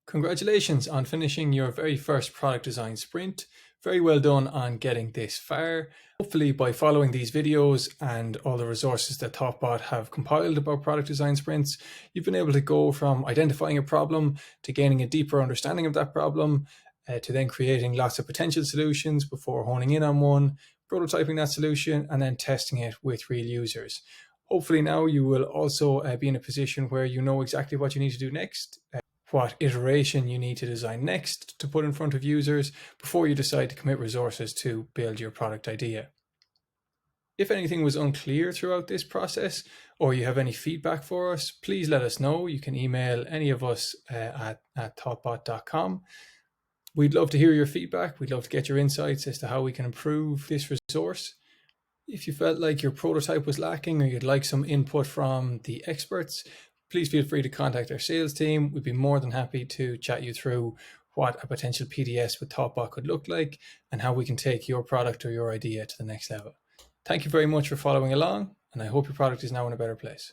Congratulations on finishing your very first product design sprint. Very well done on getting this far. Hopefully by following these videos and all the resources that thoughtbot have compiled about product design sprints, you've been able to go from identifying a problem to gaining a deeper understanding of that problem, to then creating lots of potential solutions before honing in on one, prototyping that solution, and then testing it with real users. Hopefully now you will also be in a position where you know exactly what you need to do next, what iteration you need to design next to put in front of users before you decide to commit resources to build your product idea. If anything was unclear throughout this process, or you have any feedback for us, please let us know. You can email any of us at thoughtbot.com. We'd love to hear your feedback. We'd love to get your insights as to how we can improve this resource. If you felt like your prototype was lacking or you'd like some input from the experts, please feel free to contact our sales team. We'd be more than happy to chat you through what a potential PDS with thoughtbot could look like and how we can take your product or your idea to the next level. Thank you very much for following along, and I hope your product is now in a better place.